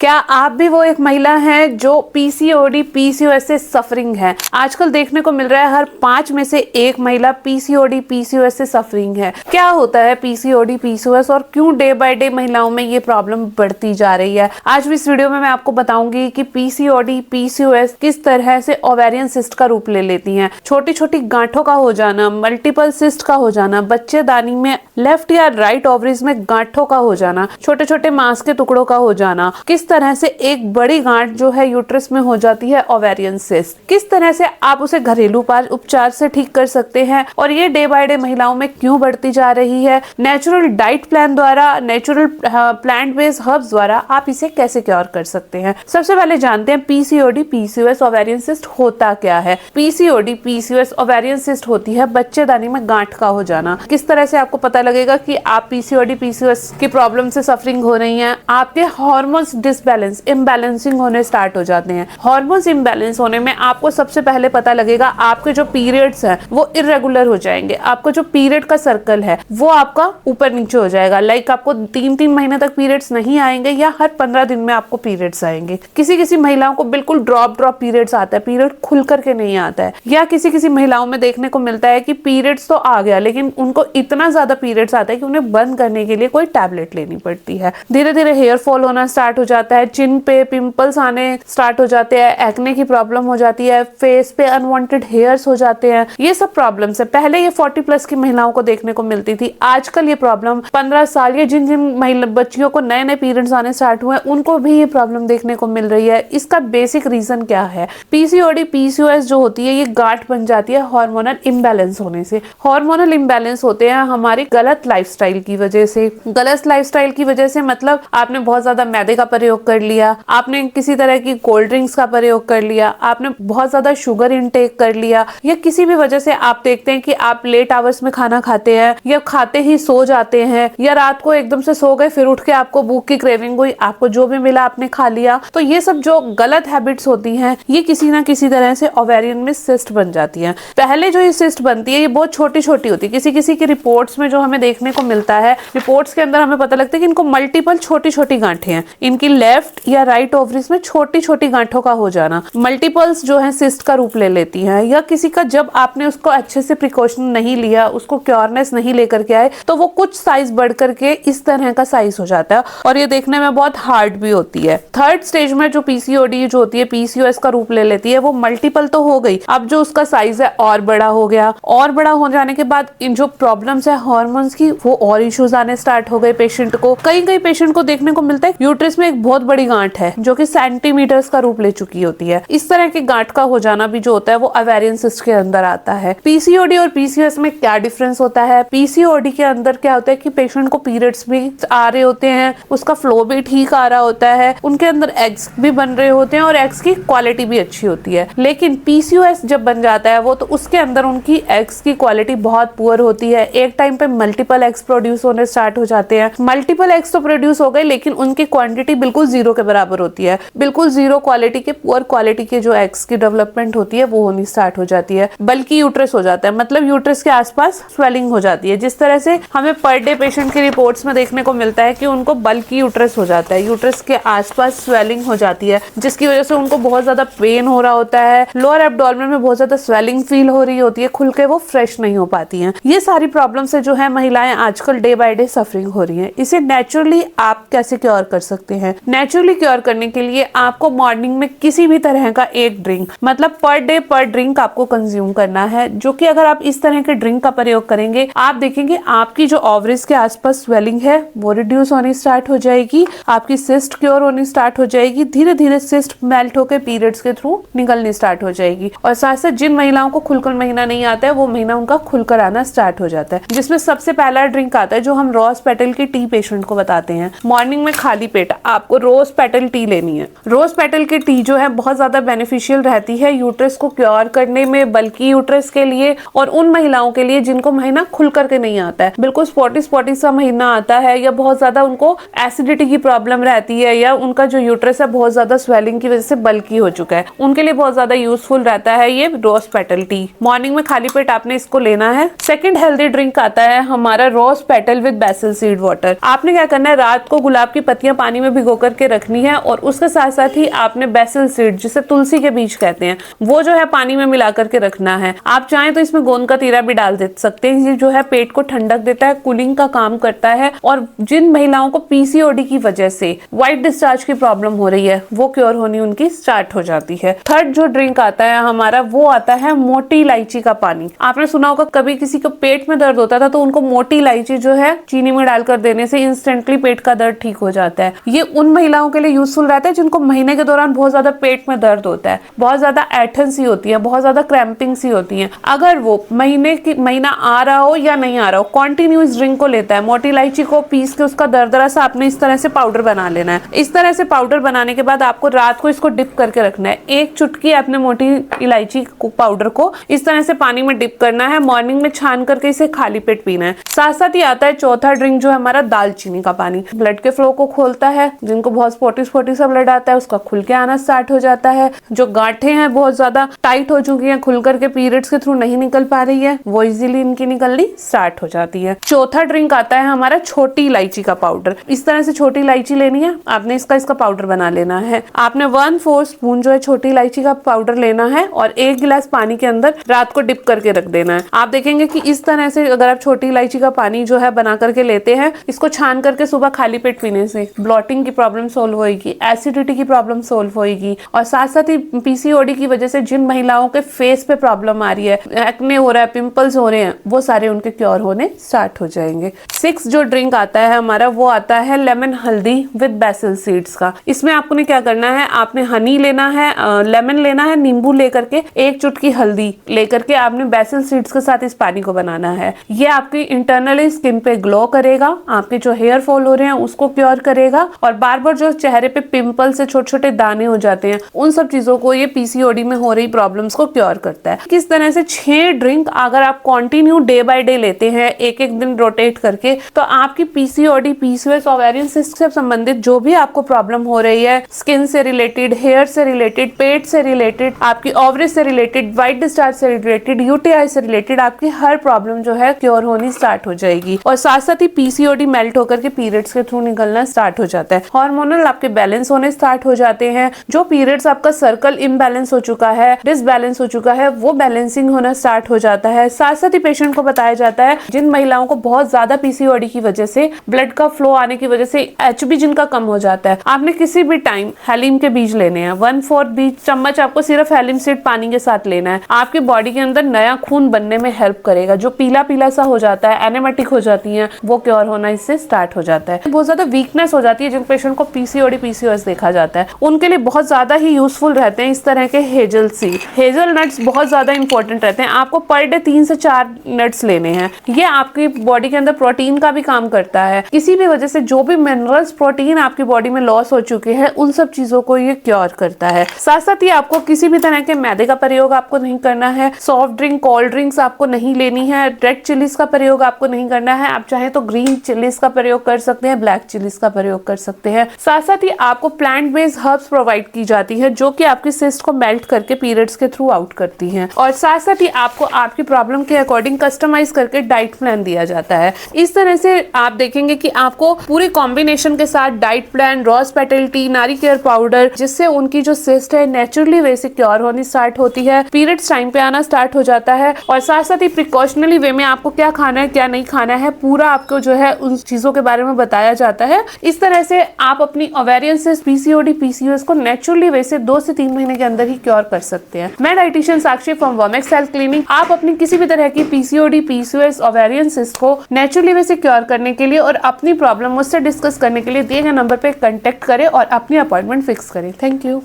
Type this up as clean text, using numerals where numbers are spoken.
क्या आप भी वो एक महिला हैं जो पीसीओडी पीसीओएस से सफरिंग है? आजकल देखने को मिल रहा है हर 5 में से एक महिला पीसीओडी पीसीओएस से सफरिंग है। क्या होता है पीसीओडी पीसीओएस और क्यों डे बाय डे महिलाओं में ये प्रॉब्लम बढ़ती जा रही है? आज भी इस वीडियो में मैं आपको बताऊंगी कि पीसीओडी पीसीओएस किस तरह से ओवेरियन सिस्ट का रूप ले लेती हैं। छोटी छोटी गांठों का हो जाना, मल्टीपल सिस्ट का हो जाना, बच्चेदानी में लेफ्ट या राइट ओवरीज में गांठों का हो जाना, छोटे छोटे मांस के टुकड़ों का हो जाना, किस तरह से एक बड़ी गांठ जो है यूट्रस में हो जाती है ओवेरियन सिस्ट, किस तरह से आप उसे घरेलू उपचार से ठीक कर सकते हैं और ये डे बाय डे महिलाओं में क्यों बढ़ती जा रही है। नेचुरल डाइट प्लान द्वारा, नेचुरल प्लांट बेस्ड हर्ब्स द्वारा आप इसे कैसे क्योर कर सकते हैं। सबसे पहले जानते हैं पीसीओडी पीसीओएस ओवेरियन सिस्ट होता क्या है। पीसीओडी पीसीओएस ओवेरियन सिस्ट होती है बच्चेदानी में गांठ का हो जाना। किस तरह से आपको पता लगेगा कि आप पीसीओडी पीसीओएस की प्रॉब्लम से सफरिंग हो रही हैं? आपके हार्मोन्स डिसबैलेंस, इम्बैलेंसिंग होने स्टार्ट हो जाते हैं। हार्मोन्स इम्बैलेंस होने में आपको सबसे पहले पता लगेगा आपके जो पीरियड्स हैं वो इरेगुलर हो जाएंगे। आपको जो पीरियड का सर्कल है वो आपका ऊपर नीचे हो जाएगा। लाइक आपको 3-3 महीने तक पीरियड्स नहीं आएंगे या हर 15 दिन में आपको पीरियड्स आएंगे। किसी महिलाओं को बिल्कुल ड्रॉप पीरियड्स आता है, पीरियड खुल करके नहीं आता है। या किसी महिलाओं में देखने को मिलता है कि पीरियड्स तो आ गया लेकिन उनको इतना ज्यादा पीरियड्स आता है कि उन्हें बंद करने के लिए कोई टैबलेट लेनी पड़ती है। धीरे धीरे हेयर फॉल होना स्टार्ट हो जाता है, चिन पे पिंपल्स आने स्टार्ट हो जाते हैं, एक्ने की प्रॉब्लम हो जाती है, फेस पे अनवांटेड हेयर्स हो जाते हैं। ये सब प्रॉब्लम्स है। पहले ये 40+ की महिलाओं को देखने को मिलती थी। आजकल ये प्रॉब्लम 15 साल या जिन महिला बच्चियों को नए नए पीरियड्स आने स्टार्ट हुए उनको भी ये प्रॉब्लम देखने को मिल रही है। इसका बेसिक रीजन क्या है? पीसीओडी पीसीओएस जो होती है ये गांठ बन जाती है हार्मोनल इम्बैलेंस होने से। हार्मोनल इम्बैलेंस होते हैं हमारी गलत लाइफस्टाइल की वजह से। गलत लाइफस्टाइल की वजह से मतलब आपने बहुत ज्यादा मैदे का प्रयोग कर लिया, आपने किसी तरह की कोल्ड ड्रिंक्स का प्रयोग कर लिया, आपने बहुत ज्यादा शुगर इनटेक कर लिया, या किसी भी वजह से आप देखते हैं कि आप लेट आवर्स में खाना खाते हैं या खाते ही सो जाते हैं, या रात को एकदम से सो गए फिर उठ के आपको भूख की क्रेविंग हुई, आपको जो भी मिला आपने खा लिया। तो ये सब जो गलत हैबिट्स होती हैं ये किसी ना किसी तरह से ओवेरियन में सिस्ट बन जाती है। पहले जो ये सिस्ट बनती है ये बहुत छोटी छोटी होती है। किसी की रिपोर्ट्स में जो हमें देखने को मिलता है, रिपोर्ट्स के अंदर हमें पता लगता है कि इनको मल्टीपल छोटी छोटी गांठें हैं। इनकी लेफ्ट या राइट ओवरीज में छोटी छोटी गांठों का हो जाना मल्टीपल्स जो है सिस्ट का रूप ले लेती हैं। या किसी का जब आपने उसको अच्छे से प्रिकॉशन नहीं लिया, उसको क्योरनेस नहीं लेकर के आए तो वो कुछ साइज बढ़ करके इस तरह का साइज हो जाता है और ये देखने में बहुत हार्ड भी होती है। थर्ड स्टेज में जो पीसीओडी जो होती है पीसीओएस का रूप ले लेती है वो मल्टीपल तो हो गई, अब जो उसका साइज है और बड़ा हो गया। और बड़ा हो जाने के बाद इन जो प्रॉब्लम्स है हार्मोन्स की वो और इश्यूज आने स्टार्ट हो गए पेशेंट को। कई पेशेंट को देखने को मिलता है यूट्रस में एक बहुत बड़ी गांठ है जो कि सेंटीमीटर्स का रूप ले चुकी होती है। इस तरह की गांठ का हो जाना भी जो होता है वो ओवेरियन सिस्ट के अंदर आता है। पीसीओडी और पीसीओएस में क्या डिफरेंस होता है? पीसीओडी के अंदर क्या होता है कि पेशेंट को पीरियड्स भी आ रहे होते हैं, उसका फ्लो भी ठीक आ रहा होता है, उनके अंदर एग्स भी बन रहे होते हैं और एग्स की क्वालिटी भी अच्छी होती है। लेकिन पीसीओएस जब बन जाता है वो तो उसके अंदर उनकी एग्स की क्वालिटी बहुत पुअर होती है। एक टाइम पे मल्टीपल एग्स प्रोड्यूस होने स्टार्ट हो जाते हैं। मल्टीपल एग्स तो प्रोड्यूस हो गए लेकिन उनकी क्वांटिटी बिल्कुल जीरो के बराबर होती है। बिल्कुल जीरो क्वालिटी के, पुअर क्वालिटी के जो एग्स की डेवलपमेंट होती है वो होनी स्टार्ट हो जाती है। बल्कि यूट्रस हो जाता है, मतलब यूट्रस के आसपास स्वेलिंग हो जाती है। जिस तरह से हमें पर डे पेशेंट की रिपोर्ट्स में देखने को मिलता है कि उनको बल्कि यूट्रस हो जाता है, यूट्रस के आसपास स्वेलिंग हो जाती है जिसकी वजह से उनको बहुत ज्यादा पेन हो रहा होता है, लोअर एब्डोमेन में बहुत ज्यादा स्वेलिंग फील हो रही होती है, खुल के वो फ्रेश नहीं हो पाती हैं। ये सारी प्रॉब्लम से जो है महिलाएं आजकल डे बाय डे सफरिंग हो रही हैं। इसे नेचुरली आप कैसे क्योर कर सकते हैं? नेचुरली क्योर करने के लिए आपको मॉर्निंग में किसी भी तरह का एक ड्रिंक, मतलब पर ड्रिंक आपको कंज्यूम करना है, जो कि अगर आप इस तरह के ड्रिंक का प्रयोग करेंगे आप देखेंगे आपकी जो ओवरीज के आसपास स्वेलिंग है वो रिड्यूस होनी स्टार्ट हो जाएगी, आपकी सिस्ट क्योर होनी स्टार्ट हो जाएगी, धीरे धीरे सिस्ट मेल्ट होकर पीरियड्स के थ्रू निकलनी स्टार्ट हो जाएगी। और साथ साथ जिन महिलाओं को खुलकर महीना नहीं आता है वो महीना उनका खुलकर आना स्टार्ट हो जाता है। जिसमें सबसे पहला ड्रिंक आता है जो हम रोज पेटल की टी पेशेंट को बताते हैं। मॉर्निंग में खाली पेट आपको रोज पेटल टी लेनी है। रोज पेटल की टी जो है बहुत ज्यादा बेनिफिशियल रहती है यूट्रस को क्योर करने में, बल्कि यूट्रस के लिए और उन महिलाओं के लिए जिनको महीना खुल करके नहीं आता है, बिल्कुल स्पॉटी सा महीना आता है, या बहुत ज्यादा उनको एसिडिटी की प्रॉब्लम रहती है, या उनका जो यूट्रस है बहुत ज्यादा स्वेलिंग की वजह से बल्की हो चुका है, उनके लिए बहुत ज्यादा यूजफुल रहता है ये रोज पेटल टी। मॉर्निंग में खाली पेट आपने इसको लेना है। सेकंड हेल्दी ड्रिंक आता है हमारा rose petal with basil seed water. आपने क्या करना है, रात को गुलाब की पत्तियां पानी में भिगो करके रखनी है और उसके साथ साथ ही आपने बेसिल सीड, जिसे तुलसी के बीज कहते हैं, वो जो है पानी में मिला करके रखना है। आप चाहें तो इसमें गोंद का तीरा भी डाल दे सकते हैं। ये जो है पेट को ठंडक देता है, कूलिंग का काम करता है और जिन महिलाओं को पीसीओडी की वजह से व्हाइट डिस्चार्ज की प्रॉब्लम हो रही है वो क्योर होनी उनकी स्टार्ट हो जाती है। थर्ड जो ड्रिंक आता है हमारा, वो आता है मोटी इलायची का पानी। आपने सुना होगा कभी किसी को पेट में दर्द होता था तो उनको मोटी इलायची जो है चीनी में डालकर देने से इंस्टेंटली पेट का दर्द ठीक हो जाता है। ये उन महिलाओं के लिए यूजफुल रहता है जिनको महीने के दौरान बहुत ज्यादा पेट में दर्द होता है, बहुत ज्यादा ऐठन सी होती है, बहुत ज्यादा क्रैम्पिंग सी होती है। अगर वो महीना आ रहा हो या नहीं आ रहा हो, कंटिन्यू इस ड्रिंक को लेता है, मोटी इलायची को पीस के उसका दरदरा सा आपने इस तरह से पाउडर बना लेना है। इस तरह से पाउडर बनाने के बाद आपको रात को इसको डिप करके रखना है। एक चुटकी आपने मोटी इलायची पाउडर को इस तरह से पानी में डिप करना है, मॉर्निंग में छान करके इसे खाली पेट पीना है। साथ साथ ही आता है चौथा ड्रिंक जो है हमारा दालचीनी का पानी। ब्लड के फ्लो को खोलता है, जिनको बहुत स्पॉटी सा ब्लड आता है उसका खुल के आना स्टार्ट हो जाता है। जो गांठें हैं बहुत ज्यादा टाइट हो चुकी हैं, खुल करके पीरियड्स के थ्रू नहीं निकल पा रही है, वो इजीली इनकी निकलनी स्टार्ट हो जाती है। चौथा ड्रिंक आता है हमारा छोटी इलायची का पाउडर। इस तरह से छोटी इलायची लेनी है, आपने इसका पाउडर बना लेना है। आपने 1/4 स्पून जो है छोटी इलायची का पाउडर लेना है और 1 गिलास पानी के अंदर रात को डिप करके रख देना है। आप देखेंगे कि इस तरह से अगर आप छोटी इलायची का पानी जो है बना करके लेते हैं, इसको छान करके सुबह खाली पेट पीने से ब्लॉटिंग की प्रॉब्लम सोल्व होगी, एसिडिटी की प्रॉब्लम सोल्व होगी और साथ साथ ही पीसीओडी की वजह से जिन महिलाओं के फेस पे प्रॉब्लम आ रही है, एक्ने हो रहा है, पिंपल्स हो रहे हैं, वो सारे उनके क्योर होने स्टार्ट हो जाएंगे। 6 जो ड्रिंक आता है हमारा, वो आता है लेमन हल्दी विद बेसिल सीड्स का। इसमें आपको ने क्या करना है, आपने हनी लेना है, लेमन लेना है, नींबू लेकर के, 1 चुटकी हल्दी लेकर के आपने बेसिल सीड्स के साथ इस पानी को बनाना है। ये आपकी इंटरनली स्किन पे ग्लो करेगा, आपके जो हेयर फॉल हो रहे हैं उसको क्योर करेगा और बार बार जो चेहरे पे पिंपल से छोटे छोटे दाने हो जाते हैं, उन सब चीजों को ये पीसीओडी में हो रही प्रॉब्लम्स को क्योर करता है। किस तरह से 6 ड्रिंक अगर आप कंटिन्यू डे बाय डे लेते हैं, एक एक दिन रोटेट करके, तो आपकी पीसीओडी, पीसीओएस, ओवेरियन सिस्ट से संबंधित जो भी आपको प्रॉब्लम हो रही है, स्किन से रिलेटेड, हेयर से रिलेटेड, पेट से रिलेटेड, आपकी ओवरीज से रिलेटेड, व्हाइट डिस्चार्ज से रिलेटेड, यूटीआई से रिलेटेड, आपकी हर प्रॉब्लम जो है क्योर होनी स्टार्ट हो जाएगी। और साथ साथ ही पीसीओडी मेल्ट होकर के पीरियड्स के थ्रू निकलना स्टार्ट हो जाता है। हार्मोनल आपके बैलेंस होने स्टार्ट हो जाते हैं। जो पीरियड्स आपका सर्कल इम्बैलेंस हो चुका है, डिसबैलेंस हो चुका है, वो बैलेंसिंग होना स्टार्ट हो जाता है। साथ साथ ही पेशेंट को बताया जाता है, जिन महिलाओं को बहुत ज्यादा पीसीओडी की वजह से, ब्लड का फ्लो आने की वजह से एचबी जिनका कम हो जाता है, आपने किसी भी टाइम हैलीम के बीज लेने हैं। 1/4 बीज चम्मच आपको सिर्फ हैलीम सीड पानी के साथ लेना है। आपकी बॉडी के अंदर नया खून बनने में हेल्प करेगा। जो पीला पीला सा हो जाता है, एनेमेटिक हो जाती है, वो क्योर होना इससे स्टार्ट हो जाता है। बहुत ज्यादा वीकनेस हो जाती है जिन पेशेंट को पीसीओडी, पीसीओएस देखा जाता है, उनके लिए बहुत ज्यादा ही यूजफुल रहते हैं इस तरह के हेजल सीड। हेजल नट्स बहुत ज्यादा इंपॉर्टेंट रहते हैं। आपको पर डे 3 से 4 नट्स लेने हैं। ये आपकी बॉडी के अंदर प्रोटीन का भी काम करता है। किसी भी वजह से जो भी मिनरल्स, प्रोटीन आपकी बॉडी में लॉस हो चुके हैं, उन सब चीजों को ये क्योर करता है। साथ साथ ही आपको किसी भी तरह के मैदे का प्रयोग आपको नहीं करना है। सॉफ्ट ड्रिंक, कोल्ड ड्रिंक्स आपको नहीं लेनी है। रेड चिलीज का प्रयोग आपको नहीं करना है। आप चाहे तो ग्रीन चिलीज का प्रयोग कर सकते हैं, ब्लैक चिलीज का प्रयोग कर सकते हैं। साथ साथ ही आपको प्लांट बेस्ड हर्ब्स प्रोवाइड की जाती है जो कि आपकी सिस्ट को मेल्ट करके पीरियड्स के थ्रू आउट करती हैं। और साथ साथ ही आपको आपकी प्रॉब्लम के अकॉर्डिंग कस्टमाइज करके डाइट प्लान दिया जाता है। इस तरह से आप देखेंगे कि आपको पूरी कॉम्बिनेशन के साथ diet plan, rose petal tea, नारी केयर पाउडर, जिससे उनकी जो सिस्ट है नेचुरली वे से क्योर होनी स्टार्ट होती है, पीरियड्स टाइम पे आना स्टार्ट हो जाता है। और साथ साथ ही प्रिकॉशनली वे में आपको क्या खाना है, क्या नहीं खाना है, पूरा आपको जो है उन चीजों के बारे में बताया जाता है। इस तरह से आप अपनी ओवेरियन सिस्ट, पीसीओडी, पीसीओएस को नेचुरली वे से 2 से 3 महीने के अंदर ही क्योर कर सकते हैं। मैं dietitian Sakshi from Vermex health clinic. आप अपनी किसी भी तरह की पीसीओडी, पीसीओएस, ओवेरियन सिस्ट को नेचुरली वे से क्योर करने के लिए और अपनी प्रॉब्लम मुझसे डिस्कस करने के लिए दिए गए नंबर पे कांटेक्ट करें और अपनी अपॉइंटमेंट फिक्स करें। Thank you.